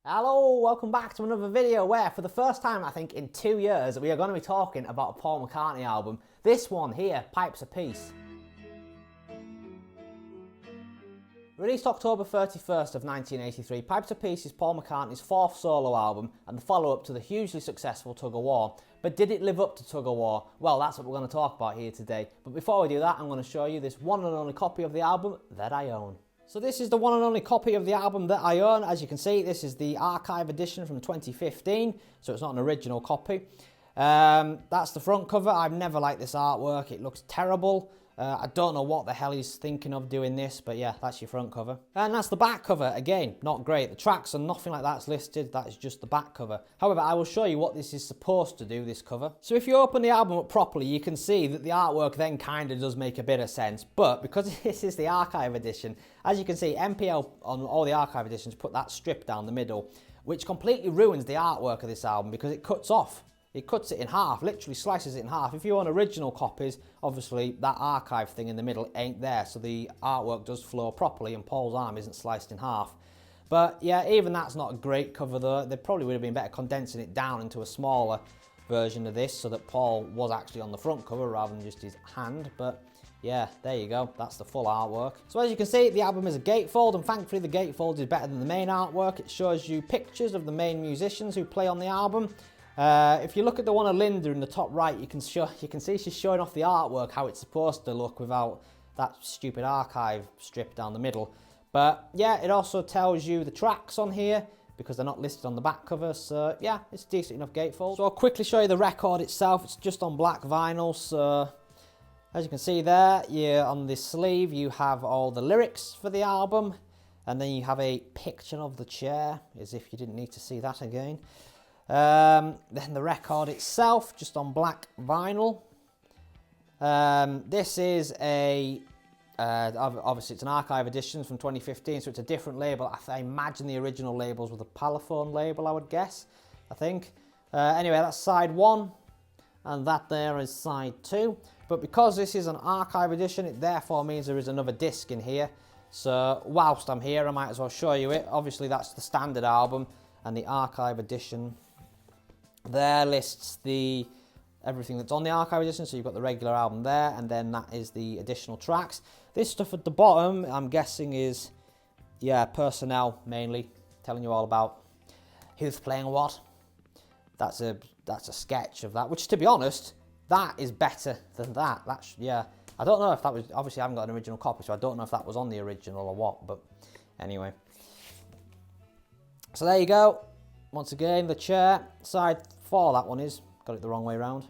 Hello, welcome back to another video where for the first time I think in 2 years we are going to be talking about a Paul McCartney album. This one here, Pipes of Peace. Released October 31st of 1983, Pipes of Peace is Paul McCartney's fourth solo album and the follow-up to the hugely successful Tug of War. But did it live up to Tug of War? Well, that's what we're going to talk about here today. But before we do that, I'm going to show you this one and only copy of the album that I own. So this is the one and only copy of the album that I own. As you can see, this is the archive edition from 2015, so it's not an original copy. That's the front cover. I've never liked this artwork. It looks terrible. I don't know what the hell he's thinking of doing this, but yeah, that's your front cover. And that's the back cover. Again, not great. The tracks and nothing like that's listed. That is just the back cover. However, I will show you what this is supposed to do, this cover. So if you open the album up properly, you can see that the artwork then kind of does make a bit of sense. But because this is the archive edition, as you can see, MPL on all the archive editions put that strip down the middle, which completely ruins the artwork of this album because it cuts off. It cuts it in half, literally slices it in half. If you own original copies, obviously that archive thing in the middle ain't there, so the artwork does flow properly and Paul's arm isn't sliced in half. But yeah, even that's not a great cover though. They probably would have been better condensing it down into a smaller version of this so that Paul was actually on the front cover rather than just his hand. But yeah, there you go, that's the full artwork. So as you can see, the album is a gatefold, and thankfully the gatefold is better than the main artwork. It shows you pictures of the main musicians who play on the album. If you look at the one of Linda in the top right, you can see she's showing off the artwork, how it's supposed to look without that stupid archive strip down the middle. But yeah, it also tells you the tracks on here because they're not listed on the back cover, so yeah, it's a decent enough gatefold. So I'll quickly show you the record itself. It's just on black vinyl, so as you can see there, on this sleeve you have all the lyrics for the album, and then you have a picture of the chair, as if you didn't need to see that again. Then the record itself, just on black vinyl. This is obviously it's an archive edition from 2015, so it's a different label. I imagine the original labels were the Parlophone label, I would guess, I think. Anyway, that's side 1, and that there is side 2. But because this is an archive edition, it therefore means there is another disc in here. So whilst I'm here, I might as well show you it. Obviously that's the standard album, and the archive edition there lists everything that's on the archive edition. So you've got the regular album there, and then that is the additional tracks. This stuff at the bottom, I'm guessing is, yeah, personnel mainly, telling you all about who's playing what. That's a sketch of that, which, to be honest, that is better than that. Yeah, I don't know if that was, obviously I haven't got an original copy, so I don't know if that was on the original or what, but anyway. So there you go. Once again, the chair, side 4 that one is, got it the wrong way around,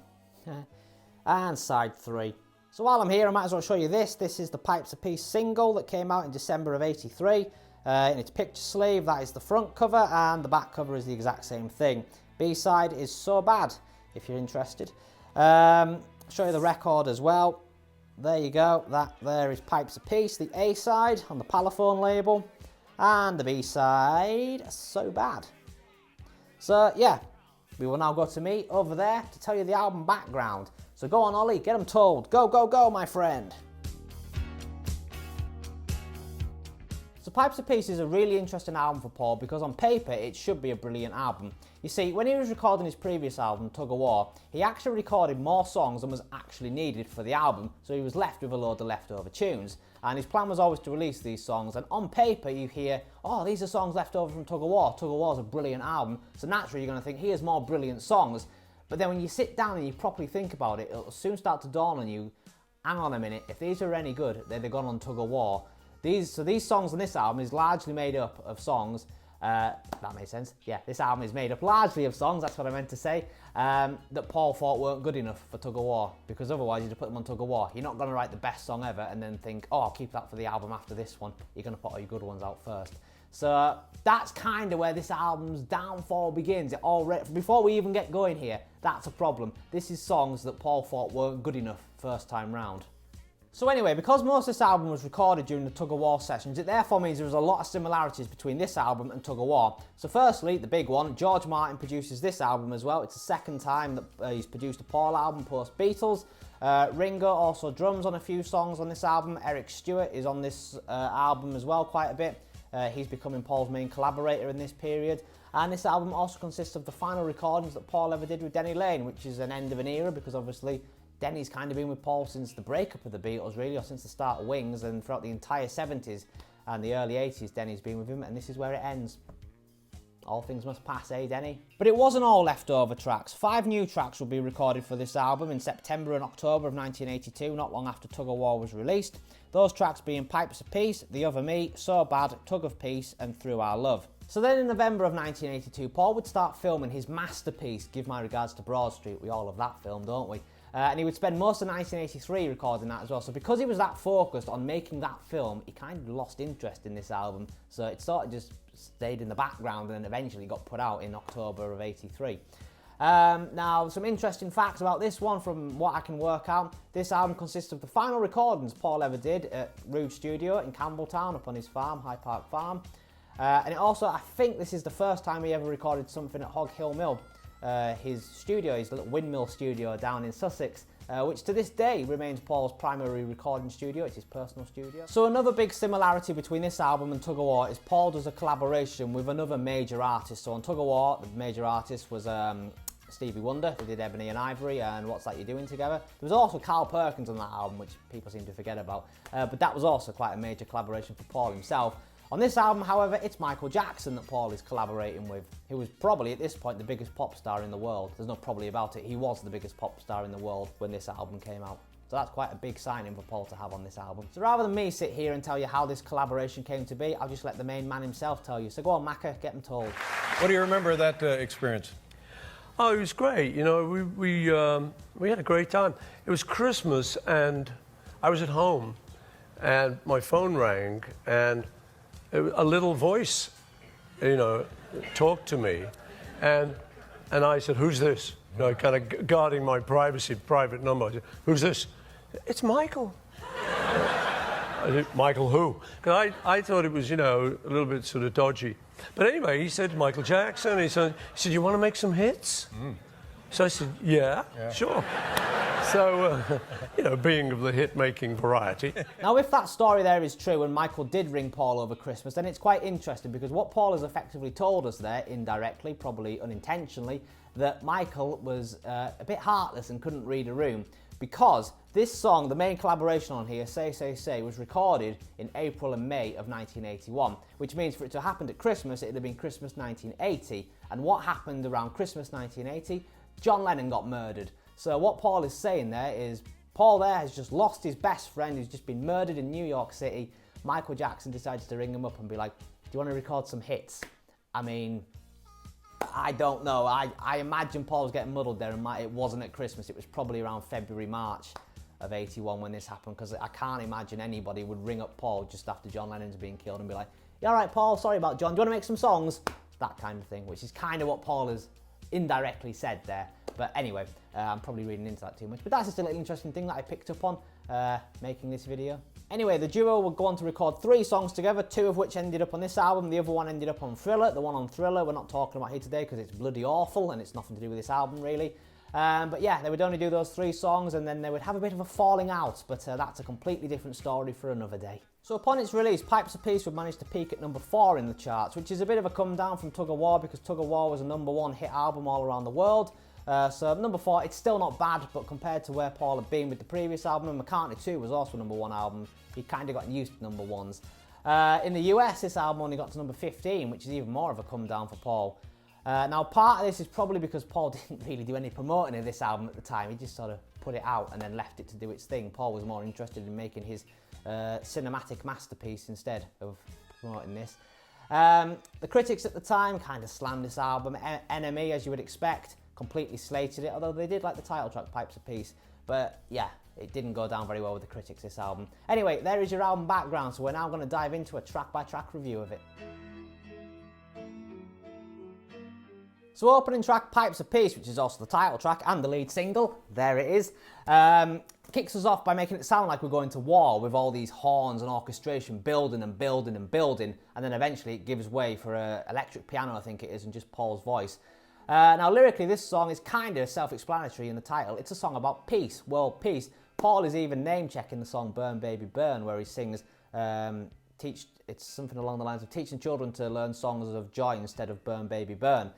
and side 3. So while I'm here, I might as well show you this. This is the Pipes of Peace single that came out in December of '83. In its picture sleeve, that is the front cover, and the back cover is the exact same thing. B-side is So Bad, if you're interested. Show you the record as well. There you go, that there is Pipes of Peace, the A-side on the Parlophone label, and the B-side, So Bad. So yeah, we will now go to me over there to tell you the album background. So go on, Ollie, get them told. Go, go, go, my friend. So Pipes of Peace is a really interesting album for Paul because on paper it should be a brilliant album. You see, when he was recording his previous album, Tug of War, he actually recorded more songs than was actually needed for the album, so he was left with a load of leftover tunes. And his plan was always to release these songs, and on paper you hear, oh, these are songs left over from Tug of War. Tug of War is a brilliant album, so naturally you're going to think, here's more brilliant songs. But then when you sit down and you properly think about it, it'll soon start to dawn on you, hang on a minute, if these are any good, they've gone on Tug of War. So these songs on this album is largely made up of songs, that makes sense, yeah, this album is made up largely of songs, that's what I meant to say, that Paul thought weren't good enough for Tug of War, because otherwise you'd have put them on Tug of War. You're not going to write the best song ever and then think, oh, I'll keep that for the album after this one. You're going to put all your good ones out first. So that's kind of where this album's downfall begins. Before we even get going here, that's a problem. This is songs that Paul thought weren't good enough first time round. So anyway, because most of this album was recorded during the Tug of War sessions, it therefore means there was a lot of similarities between this album and Tug of War. So firstly, the big one, George Martin produces this album as well. It's the second time that he's produced a Paul album post-Beatles. Ringo also drums on a few songs on this album. Eric Stewart is on this album as well quite a bit. He's becoming Paul's main collaborator in this period. And this album also consists of the final recordings that Paul ever did with Denny Laine, which is an end of an era because obviously Denny's kind of been with Paul since the breakup of the Beatles, really, or since the start of Wings, and throughout the entire 70s and the early 80s, Denny's been with him, and this is where it ends. All things must pass, eh, Denny? But it wasn't all leftover tracks. 5 new tracks will be recorded for this album in September and October of 1982, not long after Tug of War was released. Those tracks being Pipes of Peace, The Other Me, So Bad, Tug of Peace, and Through Our Love. So then in November of 1982, Paul would start filming his masterpiece, Give My Regards to Broad Street. We all love that film, don't we? And he would spend most of 1983 recording that as well. So because he was that focused on making that film, he kind of lost interest in this album. So it sort of just stayed in the background and eventually got put out in October of 83. Now, some interesting facts about this one from what I can work out. This album consists of the final recordings Paul ever did at Rouge Studio in Campbelltown up on his farm, High Park Farm. And it also, I think this is the first time he ever recorded something at Hog Hill Mill. His studio, his little windmill studio down in Sussex, which to this day remains Paul's primary recording studio. It's his personal studio. So another big similarity between this album and Tug of War is Paul does a collaboration with another major artist. So on Tug of War, the major artist was Stevie Wonder. They did Ebony and Ivory and What's That You Doing Together. There was also Carl Perkins on that album, which people seem to forget about. But that was also quite a major collaboration for Paul himself. On this album, however, it's Michael Jackson that Paul is collaborating with, who was probably at this point the biggest pop star in the world. There's no probably about it, he was the biggest pop star in the world when this album came out. So that's quite a big signing for Paul to have on this album. So rather than me sit here and tell you how this collaboration came to be, I'll just let the main man himself tell you. So go on, Macca, get him told. What do you remember of that experience? Oh, it was great. You know, we had a great time. It was Christmas and I was at home and my phone rang and a little voice, you know, talked to me, and I said, "Who's this?" You know, kind of guarding my privacy, private number. I said, "Who's this?" "It's Michael." I said, "Michael who?" Because I thought it was, you know, a little bit sort of dodgy. But anyway, he said, "Michael Jackson." He said, "You want to make some hits?" So I said, yeah, sure. So, you know, being of the hit-making variety. Now, if that story there is true and Michael did ring Paul over Christmas, then it's quite interesting because what Paul has effectively told us there, indirectly, probably unintentionally, that Michael was a bit heartless and couldn't read a room because this song, the main collaboration on here, Say, Say, Say, was recorded in April and May of 1981, which means for it to have happened at Christmas, it would have been Christmas 1980. And what happened around Christmas 1980? John Lennon got murdered. So what Paul is saying there is Paul there has just lost his best friend who's just been murdered in New York City. Michael Jackson decides to ring him up and be like, "Do you want to record some hits?" I mean, I don't know. I imagine Paul was getting muddled there and it wasn't at Christmas. It was probably around February, March of 81 when this happened because I can't imagine anybody would ring up Paul just after John Lennon's been killed and be like, "Yeah, all right, Paul, sorry about John. Do you want to make some songs?" That kind of thing, which is kind of what Paul has indirectly said there. But anyway, I'm probably reading into that too much. But that's just a little interesting thing that I picked up on making this video. Anyway, the duo would go on to record 3 songs together, 2 of which ended up on this album. The other one ended up on Thriller. The one on Thriller we're not talking about here today because it's bloody awful and it's nothing to do with this album really. But yeah, they would only do those 3 songs and then they would have a bit of a falling out, but that's a completely different story for another day. So upon its release, Pipes of Peace would manage to peak at number 4 in the charts, which is a bit of a come down from Tug of War because Tug of War was a number 1 hit album all around the world. So number 4, it's still not bad, but compared to where Paul had been with the previous album, and McCartney 2 was also a number 1 album, he kind of got used to number 1s. In the US, this album only got to number 15, which is even more of a come down for Paul. Now, part of this is probably because Paul didn't really do any promoting of this album at the time. He just sort of put it out and then left it to do its thing. Paul was more interested in making his cinematic masterpiece instead of promoting this. The critics at the time kind of slammed this album. NME, as you would expect, completely slated it, although they did like the title track, Pipes of Peace. But yeah, it didn't go down very well with the critics, this album. Anyway, there is your album background, so we're now going to dive into a track-by-track review of it. So opening track, Pipes of Peace, which is also the title track and the lead single, there it is, kicks us off by making it sound like we're going to war with all these horns and orchestration building and building and building, and then eventually it gives way for an electric piano, I think it is, and just Paul's voice. Now lyrically, this song is kind of self-explanatory in the title. It's a song about peace, world peace. Paul is even name-checking the song Burn Baby Burn, where he sings It's something along the lines of teaching children to learn songs of joy instead of Burn Baby Burn,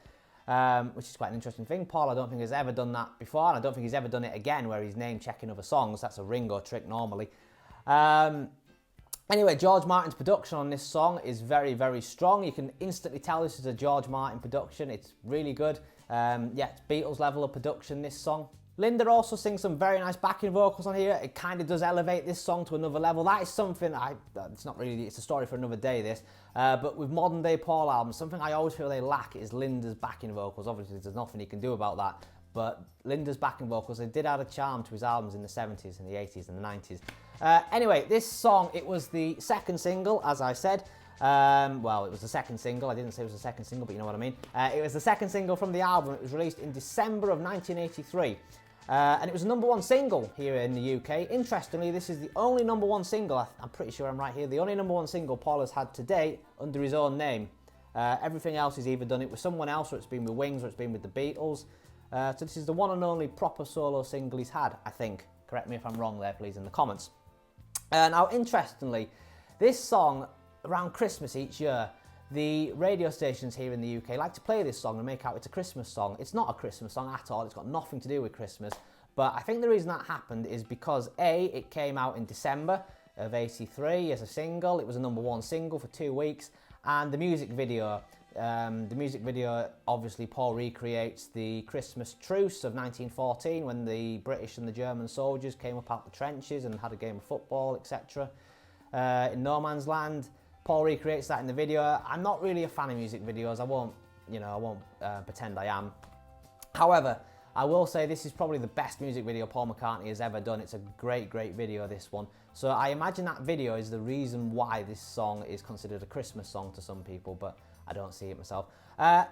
which is quite an interesting thing. Paul, I don't think has ever done that before, and I don't think he's ever done it again where he's name checking other songs. That's a Ringo trick normally. Anyway, George Martin's production on this song is very, very strong. You can instantly tell this is a George Martin production. It's really good. Yeah, it's Beatles level of production, this song. Linda also sings some very nice backing vocals on here. It kind of does elevate this song to another level. That is something, it's a story for another day, this. But with modern day Paul albums, something I always feel they lack is Linda's backing vocals. Obviously, there's nothing he can do about that. But Linda's backing vocals, they did add a charm to his albums in the 70s and the 80s and the 90s. Anyway, this song, it was the second single, as I said. Well, it was the second single. I didn't say it was the second single, but you know what I mean. It was the second single from the album. It was released in December of 1983. And it was a #1 single here in the UK. Interestingly, this is the only #1 single, I'm pretty sure I'm right here, the only #1 single Paul has had to date under his own name. Everything else he's either done it with someone else, or it's been with Wings, or it's been with the Beatles. So this is the one and only proper solo single he's had, I think. Correct me if I'm wrong there, please, in the comments. Now, interestingly, this song, around Christmas each year, the radio stations here in the UK like to play this song and make out it's a Christmas song. It's not a Christmas song at all. It's got nothing to do with Christmas. But I think the reason that happened is because A, it came out in December of '83 as a single. It was a #1 single for 2 weeks. And the music video, obviously Paul recreates the Christmas truce of 1914 when the British and the German soldiers came up out the trenches and had a game of football, etc. In no man's land. Paul recreates that in the video. I'm not really a fan of music videos. I won't pretend I am. However, I will say this is probably the best music video Paul McCartney has ever done. It's a great, great video, this one. So I imagine that video is the reason why this song is considered a Christmas song to some people, but I don't see it myself.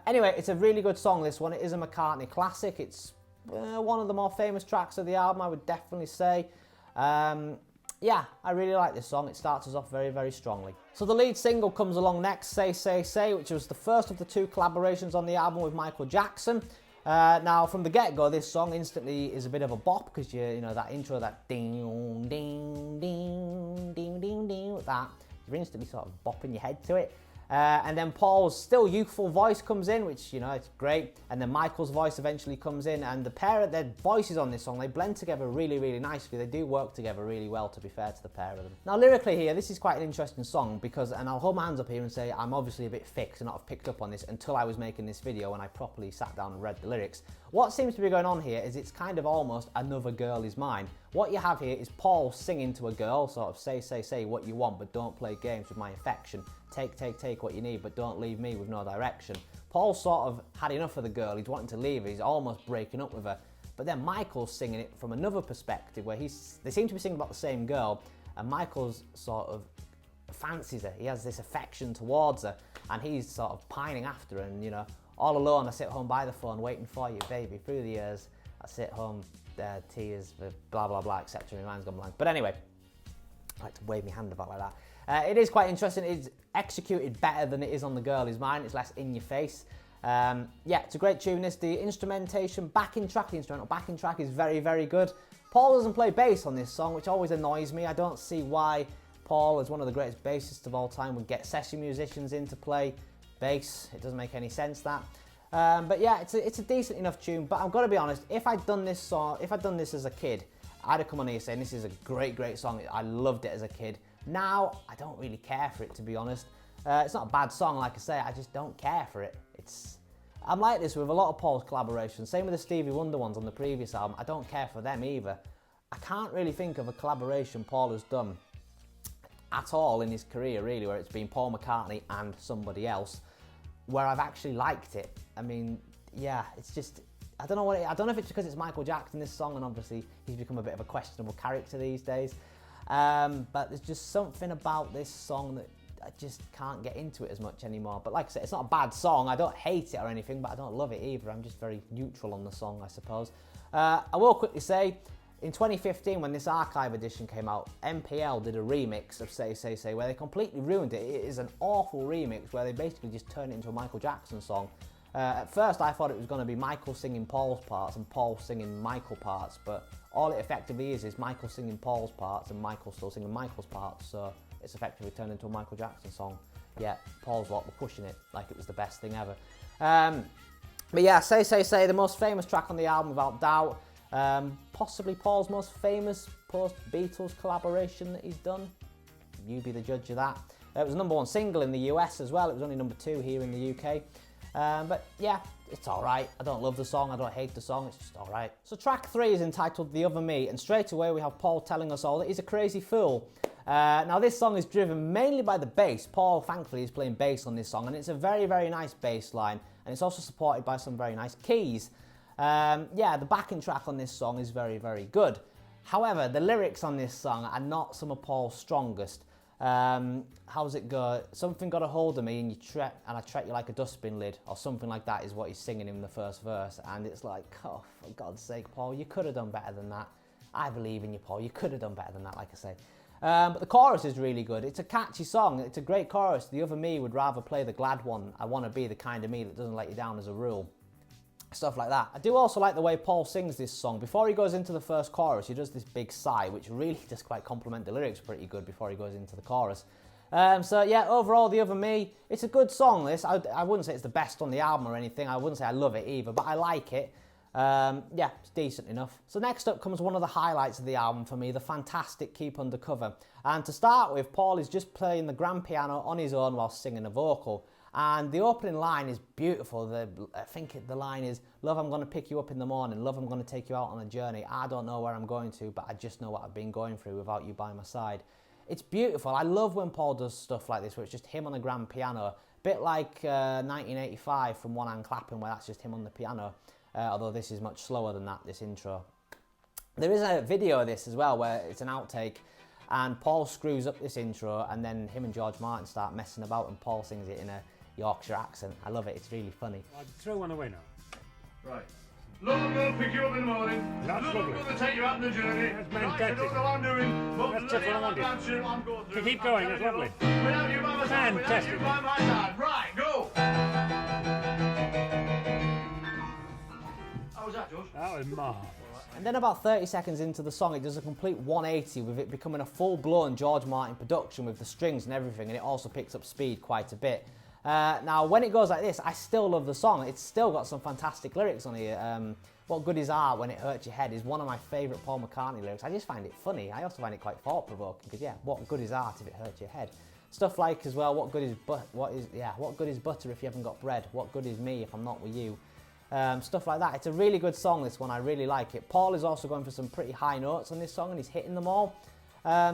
Anyway, it's a really good song, this one. It is a McCartney classic. It's one of the more famous tracks of the album, I would definitely say. Yeah, I really like this song. It starts us off very, very strongly. So the lead single comes along next, Say, Say, Say, which was the first of the 2 collaborations on the album with Michael Jackson. Now, from the get-go, this song instantly is a bit of a bop because you know that intro, that ding, ding, ding, ding, ding, ding, that. You're instantly sort of bopping your head to it. And then Paul's still youthful voice comes in, which, you know, it's great. And then Michael's voice eventually comes in, and the pair of their voices on this song, they blend together really, really nicely. They do work together really well, to be fair to the pair of them. Now, lyrically here, this is quite an interesting song because, and I'll hold my hands up here and say I'm obviously a bit thick to not have picked up on this until I was making this video when I properly sat down and read the lyrics. What seems to be going on here is it's kind of almost Another Girl Is Mine. What you have here is Paul singing to a girl, sort of say, say, say what you want, but don't play games with my affection. Take, take, take what you need, but don't leave me with no direction. Paul sort of had enough of the girl, he's wanting to leave her, he's almost breaking up with her. But then Michael's singing it from another perspective where they seem to be singing about the same girl, and Michael's sort of fancies her. He has this affection towards her, and he's sort of pining after her, and you know, all alone I sit home by the phone waiting for you, baby, through the years. I sit home, tears, blah, blah, blah, etc. My mind's gone blank. But anyway, I like to wave my hand about like that. It is quite interesting. It's executed better than it is on The Girl Is Mine. It's less in your face. Yeah, it's a great tune. The instrumentation, the instrumental backing track is very, very good. Paul doesn't play bass on this song, which always annoys me. I don't see why Paul, as one of the greatest bassists of all time, would get session musicians in to play bass. It doesn't make any sense, that. But yeah, it's a decent enough tune. But I've got to be honest, if I'd done this as a kid, I'd have come on here saying this is a great, great song. I loved it as a kid. Now, I don't really care for it, to be honest. It's not a bad song, like I say, I just don't care for it. I'm like this with a lot of Paul's collaborations. Same with the Stevie Wonder ones on the previous album. I don't care for them either. I can't really think of a collaboration Paul has done at all in his career, really, where it's been Paul McCartney and somebody else, where I've actually liked it. I mean, yeah, it's just, I don't know if it's because it's Michael Jackson, this song, and obviously he's become a bit of a questionable character these days. But there's just something about this song that I just can't get into it as much anymore. But like I said, it's not a bad song. I don't hate it or anything, but I don't love it either. I'm just very neutral on the song, I suppose. I will quickly say, in 2015, when this archive edition came out, MPL did a remix of Say, Say, Say, where they completely ruined it. It is an awful remix where they basically just turned it into a Michael Jackson song. At first, I thought it was going to be Michael singing Paul's parts and Paul singing Michael parts, but all it effectively is Michael singing Paul's parts and Michael still singing Michael's parts, so it's effectively turned into a Michael Jackson song. Yeah, Paul's lot were pushing it like it was the best thing ever. But yeah, Say, the most famous track on the album without doubt. Possibly Paul's most famous post-Beatles collaboration that he's done. You be the judge of that. It was a #1 single in the US as well. It was only #2 here in the UK. But yeah, it's alright. I don't love the song, I don't hate the song, it's just alright. So track 3 is entitled The Other Me, and straight away we have Paul telling us all that he's a crazy fool. Now this song is driven mainly by the bass. Paul, thankfully, is playing bass on this song, and it's a very, very nice bass line, and it's also supported by some very nice keys. Yeah, the backing track on this song is very, very good. However, the lyrics on this song are not some of Paul's strongest. How's it go? Something got a hold of me and I treat you like a dustbin lid, or something like that is what he's singing in the first verse, and it's like, oh, for God's sake, Paul, you could have done better than that. I believe in you, Paul, you could have done better than that, like I say. But the chorus is really good. It's a catchy song, it's a great chorus. The other me would rather play the glad one. I want to be the kind of me that doesn't let you down as a rule. Stuff like that. I do also like the way Paul sings this song. Before he goes into the first chorus, he does this big sigh, which really does quite compliment the lyrics pretty good before he goes into the chorus. So yeah, overall, The Other Me, it's a good song, this. I wouldn't say it's the best on the album or anything. I wouldn't say I love it either, but I like it. Yeah, it's decent enough. So next up comes one of the highlights of the album for me, the fantastic Keep Undercover. And to start with, Paul is just playing the grand piano on his own while singing a vocal. And the opening line is beautiful. I think the line is, love, I'm going to pick you up in the morning. Love, I'm going to take you out on a journey. I don't know where I'm going to, but I just know what I've been going through without you by my side. It's beautiful. I love when Paul does stuff like this, where it's just him on a grand piano. A bit like 1985 from One Hand Clapping, where that's just him on the piano. Although this is much slower than that, this intro. There is a video of this as well, where it's an outtake, and Paul screws up this intro, and then him and George Martin start messing about, and Paul sings it in a Yorkshire accent. I love it, it's really funny. I'd throw one away now. Right. Love, I'm going to pick you up in the morning. That's Love, lovely. I'm going to take you out on the journey. That's Right, I fantastic. don't know what I'm doing, but That's just what I wanted. I'm going through. To keep going, that's lovely. Without you by my side, without Fantastic. you by my side. Right, go. How was that, George? That was marvellous. And then about 30 seconds into the song, it does a complete 180 with it becoming a full-blown George Martin production with the strings and everything, and it also picks up speed quite a bit. Now, when it goes like this, I still love the song. It's still got some fantastic lyrics on here. What good is art when it hurts your head is one of my favourite Paul McCartney lyrics. I just find it funny. I also find it quite thought-provoking because, yeah, what good is art if it hurts your head? Stuff like, as well, what good is butter if you haven't got bread? What good is me if I'm not with you? Stuff like that. It's a really good song, this one. I really like it. Paul is also going for some pretty high notes on this song, and he's hitting them all.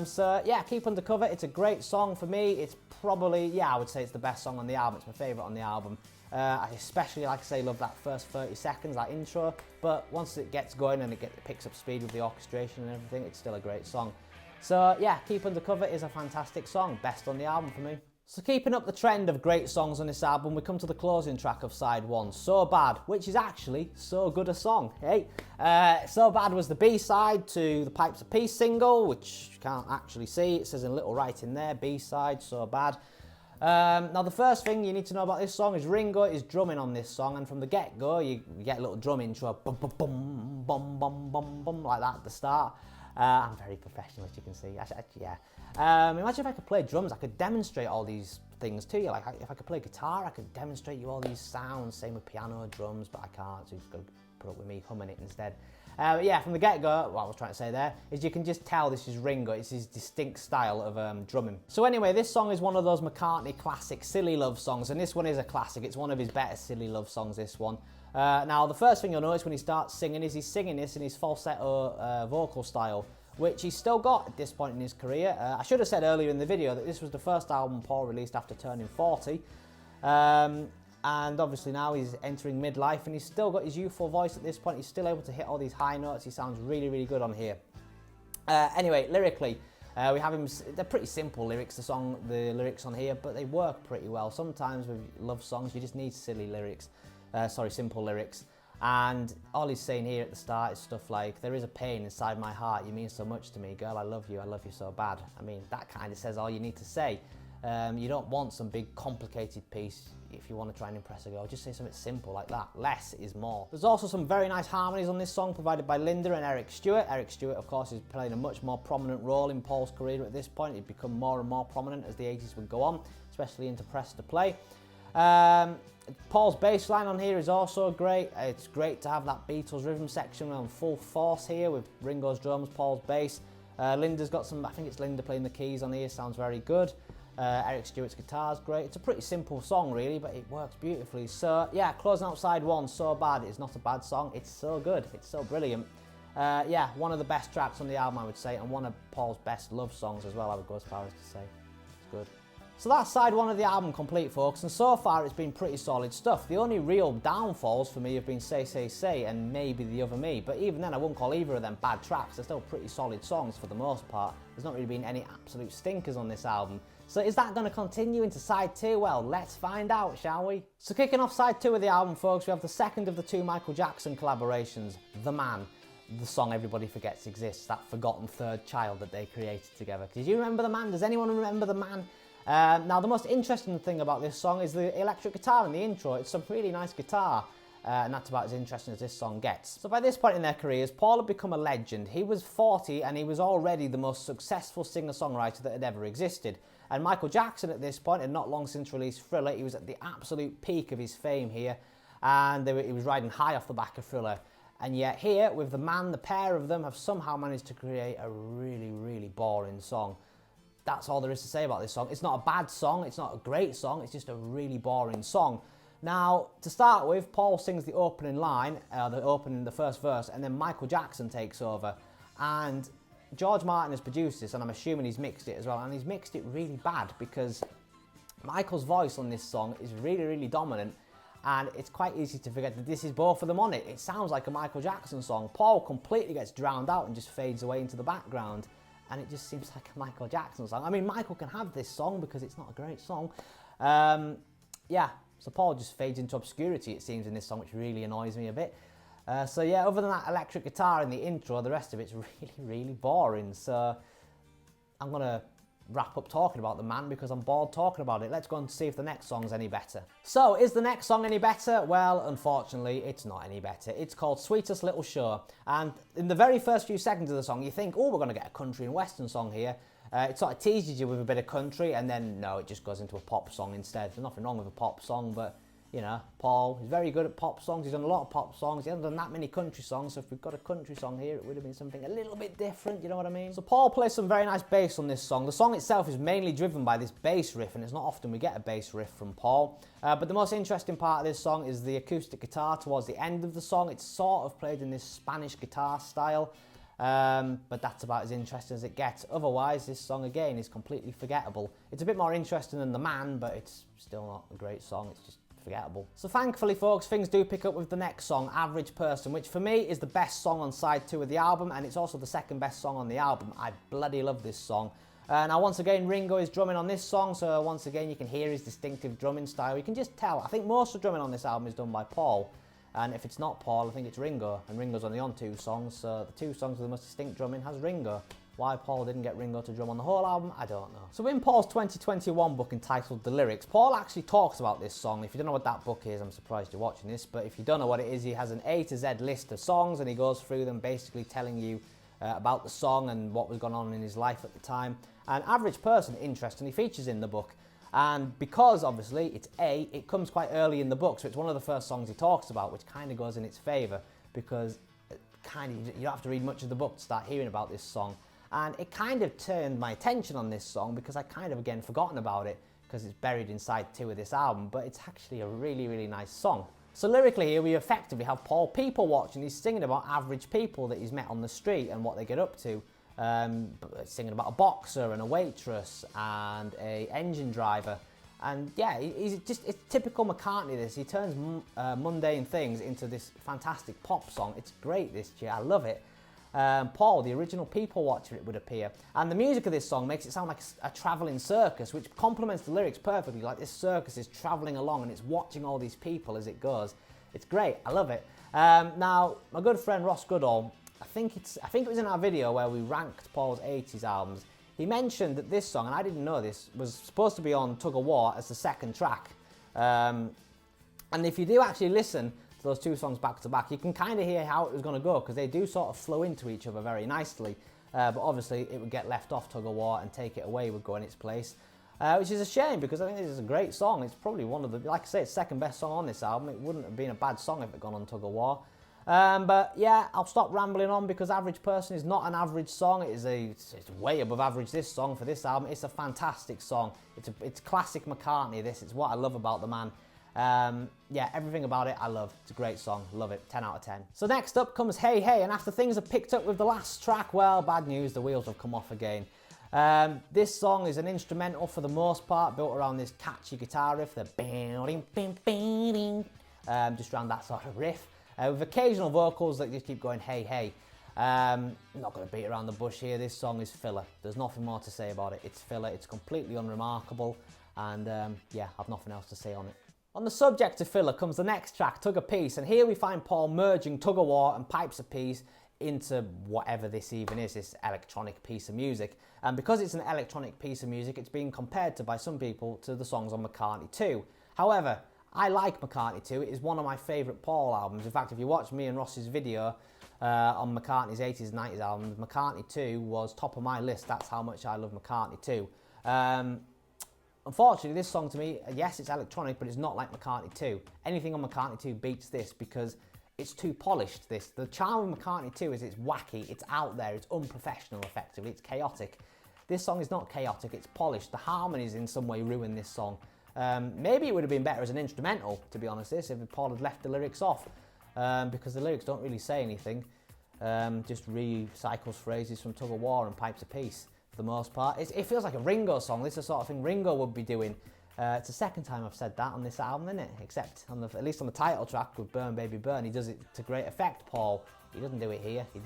So yeah, Keep Undercover, it's a great song for me. It's probably, yeah, I would say it's the best song on the album. It's my favourite on the album. I especially, like I say, love that first 30 seconds, that intro, but once it gets going and it picks up speed with the orchestration and everything, it's still a great song. So yeah, Keep Undercover is a fantastic song, best on the album for me. So keeping up the trend of great songs on this album, we come to the closing track of side 1, So Bad, which is actually so good a song, hey? So Bad was the B-side to the Pipes of Peace single, which you can't actually see, it says in little writing there, B-side, So Bad. Now the first thing you need to know about this song is Ringo is drumming on this song, and from the get-go you get a little drum intro, bum bum bum bum bum bum bum, like that at the start. I'm very professional, as you can see. Yeah. Imagine if I could play drums, I could demonstrate all these things to you. Like if I could play guitar, I could demonstrate you all these sounds. Same with piano, drums, but I can't, so you've just got to put up with me humming it instead. But yeah, from the get-go, what I was trying to say there is you can just tell this is Ringo. It's his distinct style of drumming. So anyway, this song is one of those McCartney classic silly love songs, and this one is a classic. It's one of his better silly love songs, this one. Now, the first thing you'll notice when he starts singing is he's singing this in his falsetto vocal style, which he's still got at this point in his career. I should have said earlier in the video that this was the first album Paul released after turning 40. And obviously now he's entering midlife and he's still got his youthful voice at this point. He's still able to hit all these high notes. He sounds really, really good on here. Anyway, lyrically, we have him, they're pretty simple lyrics, the lyrics on here, but they work pretty well. Sometimes with love songs, you just need simple lyrics. And all he's saying here at the start is stuff like, there is a pain inside my heart, you mean so much to me, girl, I love you so bad. I mean, that kind of says all you need to say. You don't want some big complicated piece if you want to try and impress a girl. Just say something simple like that. Less is more. There's also some very nice harmonies on this song provided by Linda and Eric Stewart. Eric Stewart, of course, is playing a much more prominent role in Paul's career at this point. He'd become more and more prominent as the 80s would go on, especially into Press to Play. Paul's bass line on here is also great. It's great to have that Beatles rhythm section on full force here with Ringo's drums, Paul's bass. Linda's got some, I think it's Linda playing the keys on here, sounds very good. Eric Stewart's guitar's great. It's a pretty simple song really, but it works beautifully. So yeah, closing out side one, So Bad is not a bad song. It's so good, it's so brilliant. Yeah, one of the best tracks on the album I would say, and one of Paul's best love songs as well, I would go as far as to say. It's good. So that's side one of the album complete, folks, and so far it's been pretty solid stuff. The only real downfalls for me have been Say Say Say and maybe The Other Me, but even then I wouldn't call either of them bad tracks. They're still pretty solid songs for the most part. There's not really been any absolute stinkers on this album. So is that going to continue into side two? Well, let's find out, shall we? So kicking off side two of the album, folks, we have the second of the two Michael Jackson collaborations, The Man, the song everybody forgets exists, that forgotten third child that they created together. Did you remember The Man? Does anyone remember The Man? Now, the most interesting thing about this song is the electric guitar in the intro. It's some really nice guitar, and that's about as interesting as this song gets. So by this point in their careers, Paul had become a legend. He was 40 and he was already the most successful singer-songwriter that had ever existed. And Michael Jackson at this point had not long since released Thriller. He was at the absolute peak of his fame here, and he was riding high off the back of Thriller. And yet here, with The Man, the pair of them have somehow managed to create a really, really boring song. That's all there is to say about this song. It's not a bad song, it's not a great song, it's just a really boring song. Now, to start with, Paul sings the opening line, the first verse, and then Michael Jackson takes over. And George Martin has produced this, and I'm assuming he's mixed it as well, and he's mixed it really bad because Michael's voice on this song is really, really dominant, and it's quite easy to forget that this is both of them on it. It sounds like a Michael Jackson song. Paul completely gets drowned out and just fades away into the background, and it just seems like a Michael Jackson song. I mean, Michael can have this song because it's not a great song. Yeah, so Paul just fades into obscurity, it seems, in this song, which really annoys me a bit. So yeah, other than that electric guitar in the intro, the rest of it's really, really boring. So I'm going to wrap up talking about The Man because I'm bored talking about it. Let's go and see if the next song's any better. So, is the next song any better? Well, unfortunately, it's not any better. It's called Sweetest Little Show. And in the very first few seconds of the song, you think, oh, we're going to get a country and western song here. It sort of teases you with a bit of country, and then, no, it just goes into a pop song instead. There's nothing wrong with a pop song, but, you know, Paul is very good at pop songs. He's done a lot of pop songs. He hasn't done that many country songs, so if we've got a country song here, it would have been something a little bit different, you know what I mean? So Paul plays some very nice bass on this song. The song itself is mainly driven by this bass riff, and it's not often we get a bass riff from Paul. But the most interesting part of this song is the acoustic guitar towards the end of the song. It's sort of played in this Spanish guitar style. But that's about as interesting as it gets. Otherwise, this song again is completely forgettable. It's a bit more interesting than The Man, but it's still not a great song. It's just forgettable. So thankfully, folks, things do pick up with the next song, Average Person, which for me is the best song on side 2 of the album, and it's also the second best song on the album. I bloody love this song. Now, once again, Ringo is drumming on this song, so once again, you can hear his distinctive drumming style. You can just tell. I think most of the drumming on this album is done by Paul. And if it's not Paul, I think it's Ringo. And Ringo's only on 2 songs, so the 2 songs with the most distinct drumming has Ringo. Why Paul didn't get Ringo to drum on the whole album, I don't know. So in Paul's 2021 book entitled The Lyrics, Paul actually talks about this song. If you don't know what that book is, I'm surprised you're watching this, but if you don't know what it is, he has an A to Z list of songs, and he goes through them basically telling you about the song and what was going on in his life at the time. And Average Person, interestingly, features in the book. And because, obviously, it's A, it comes quite early in the book, so it's one of the first songs he talks about, which kind of goes in its favour, because you don't have to read much of the book to start hearing about this song. And it kind of turned my attention on this song, because I kind of, again, forgotten about it, because it's buried in side 2 of this album, but it's actually a really, really nice song. So lyrically here, we effectively have Paul people watching. He's singing about average people that he's met on the street and what they get up to. Singing about a boxer and a waitress and a engine driver, and yeah, it's typical McCartney. This, he turns mundane things into this fantastic pop song. It's great, this year, I love it. Paul, the original people watcher, it would appear, and the music of this song makes it sound like a travelling circus, which complements the lyrics perfectly. Like this circus is travelling along and it's watching all these people as it goes. It's great, I love it. Now, my good friend Ross Goodall, I think it was in our video where we ranked Paul's 80s albums. he mentioned that this song, and I didn't know this, was supposed to be on Tug of War as the second track. And if you do actually listen to those two songs back to back, you can kind of hear how it was going to go, because they do sort of flow into each other very nicely. But obviously it would get left off Tug of War and Take It Away would go in its place. Which is a shame, because I think this is a great song. It's probably one of the, like I say, it's second best song on this album. It wouldn't have been a bad song if it had gone on Tug of War. But yeah, I'll stop rambling on, because Average Person is not an average song. It's way above average, this song, for this album. It's a fantastic song. It's classic McCartney, this. It's what I love about the man. Yeah, everything about it I love. It's a great song, love it, 10 out of 10. So next up comes Hey Hey, and after things have picked up with the last track, well, bad news, the wheels have come off again. This song is an instrumental for the most part, built around this catchy guitar riff, the just around that sort of riff, with occasional vocals that just keep going hey hey. I'm not going to beat around the bush here, this song is filler. There's nothing more to say about it. It's filler, it's completely unremarkable, and yeah, I've nothing else to say on it. On the subject of filler comes the next track, Tug of Peace, and here we find Paul merging Tug of War and Pipes of Peace into whatever this even is, this electronic piece of music. And because it's an electronic piece of music, it's being compared to, by some people, to the songs on McCartney 2. However, I like McCartney 2. It is one of my favourite Paul albums. In fact, if you watch me and Ross's video on McCartney's 80s and 90s albums, McCartney 2 was top of my list. That's how much I love McCartney 2. Unfortunately, this song to me, yes, it's electronic, but it's not like McCartney 2. Anything on McCartney 2 beats this, because it's too polished, this. The charm of McCartney 2 is it's wacky, it's out there, it's unprofessional effectively, it's chaotic. This song is not chaotic, it's polished. The harmonies in some way ruin this song. Maybe it would have been better as an instrumental, to be honest, if Paul had left the lyrics off, because the lyrics don't really say anything, just recycles phrases from Tug of War and Pipes of Peace for the most part. It feels like a Ringo song. This is the sort of thing Ringo would be doing. It's the second time I've said that on this album, isn't it? Except, at least on the title track with Burn Baby Burn, he does it to great effect, Paul. He doesn't do it here. He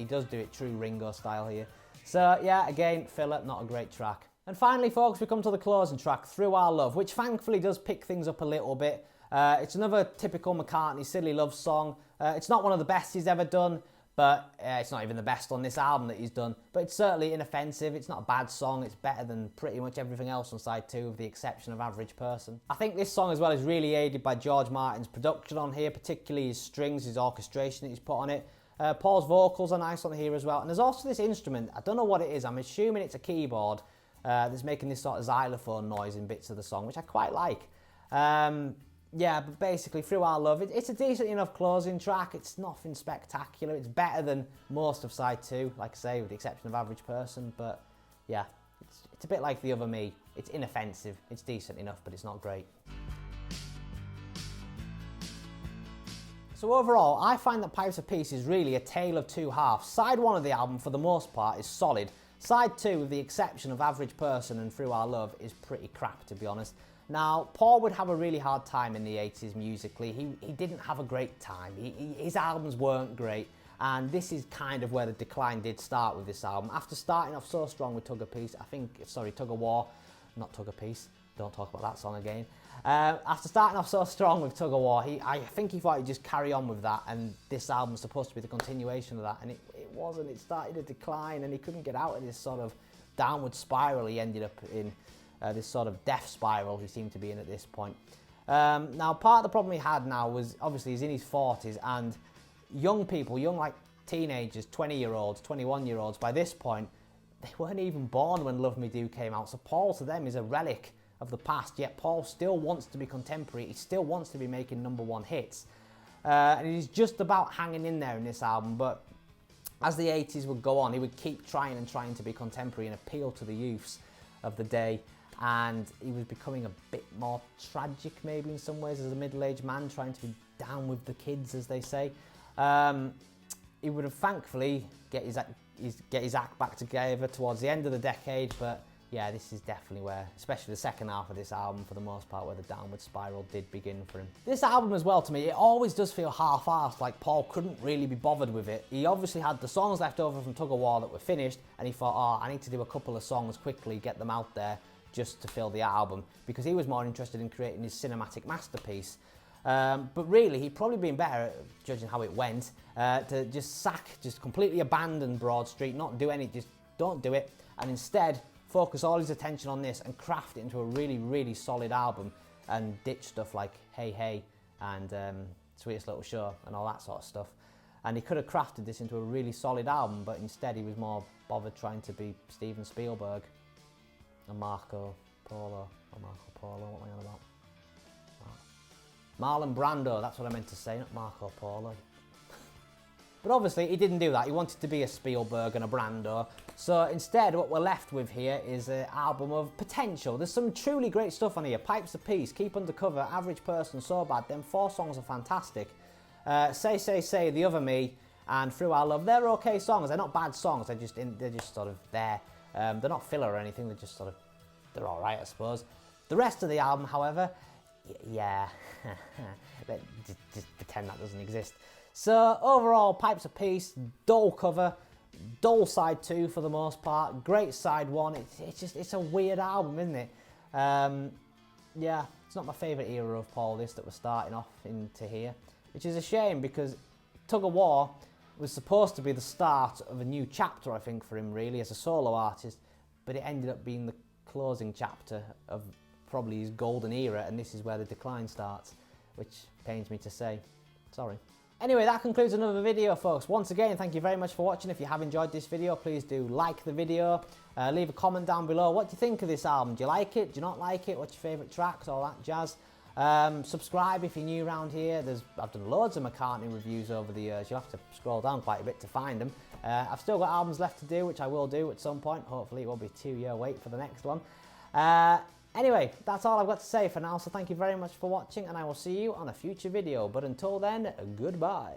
does do it true Ringo style here. So yeah, again, filler, not a great track. And finally, folks, we come to the closing track, Through Our Love, which thankfully does pick things up a little bit. It's another typical McCartney silly love song. It's not one of the best he's ever done, but it's not even the best on this album that he's done. But it's certainly inoffensive. It's not a bad song. It's better than pretty much everything else on side 2, with the exception of Average Person. I think this song as well is really aided by George Martin's production on here, particularly his strings, his orchestration that he's put on it. Paul's vocals are nice on here as well. And there's also this instrument. I don't know what it is. I'm assuming it's a keyboard that's making this sort of xylophone noise in bits of the song, which I quite like. Yeah, but basically, Through Our Love, it's a decent enough closing track. It's nothing spectacular. It's better than most of side 2, like I say, with the exception of Average Person. But yeah, it's a bit like The Other Me. It's inoffensive. It's decent enough, but it's not great. So overall, I find that Pipes of Peace is really a tale of two halves. Side 1 of the album, for the most part, is solid. Side 2, with the exception of Average Person and Through Our Love, is pretty crap, to be honest. Now, Paul would have a really hard time in the 80s musically. He didn't have a great time. His albums weren't great, and this is kind of where the decline did start with this album. After starting off so strong with Tug of Peace, Tug of War, not Tug of Peace, don't talk about that song again. After starting off so strong with Tug of War, I think he thought he'd just carry on with that, and this album's supposed to be the continuation of that, and it wasn't. It started to decline, and he couldn't get out of this sort of downward spiral he ended up in. This sort of death spiral he seemed to be in at this point. Now, part of the problem he had now was, obviously, he's in his 40s, and young people, like teenagers, 20-year-olds, 21-year-olds, by this point, they weren't even born when Love Me Do came out. So Paul, to them, is a relic of the past, yet Paul still wants to be contemporary. He still wants to be making #1 hits. And he's just about hanging in there in this album, but as the 80s would go on, he would keep trying to be contemporary and appeal to the youths of the day. And he was becoming a bit more tragic, maybe in some ways, as a middle-aged man, trying to be down with the kids, as they say. He would have thankfully get his act back together towards the end of the decade, but yeah, this is definitely where, especially the second half of this album, for the most part, where the downward spiral did begin for him. This album as well, to me, it always does feel half-assed, like Paul couldn't really be bothered with it. He obviously had the songs left over from Tug of War that were finished, and he thought, oh, I need to do a couple of songs quickly, get them out there, just to fill the album, because he was more interested in creating his cinematic masterpiece. But really, he'd probably been better, judging how it went, to just completely abandon Broad Street, not do any, just don't do it, and instead focus all his attention on this and craft it into a really, really solid album and ditch stuff like Hey Hey and Sweetest Little Show and all that sort of stuff. And he could have crafted this into a really solid album, but instead he was more bothered trying to be Steven Spielberg and Marco Polo, what am I on about? Marlon Brando, that's what I meant to say, not Marco Polo. But obviously he didn't do that, he wanted to be a Spielberg and a Brando. So instead what we're left with here is an album of potential. There's some truly great stuff on here. Pipes of Peace, Keep Undercover, Average Person, So Bad, them 4 songs are fantastic. Say, Say, Say, The Other Me, and Through Our Love, they're okay songs. They're not bad songs, they're just sort of there. They're not filler or anything, they're just sort of, they're alright I suppose. The rest of the album, however, yeah, just pretend that doesn't exist. So overall, Pipes of Peace, dull cover, dull side 2 for the most part, great side 1. It's a weird album, isn't it? Yeah, it's not my favourite era of Paul, this that we're starting off into here, which is a shame because Tug of War was supposed to be the start of a new chapter, I think, for him really as a solo artist, but it ended up being the closing chapter of probably his golden era, and this is where the decline starts, which pains me to say. Sorry. Anyway, that concludes another video, folks. Once again, thank you very much for watching. If you have enjoyed this video, please do like the video. Leave a comment down below. What do you think of this album? Do you like it? Do you not like it? What's your favourite tracks? All that jazz. Subscribe if you're new around here. I've done loads of McCartney reviews over the years. You'll have to scroll down quite a bit to find them. I've still got albums left to do, which I will do at some point. Hopefully it won't be a 2-year wait for the next one. Anyway, that's all I've got to say for now, so thank you very much for watching, and I will see you on a future video. But until then, goodbye.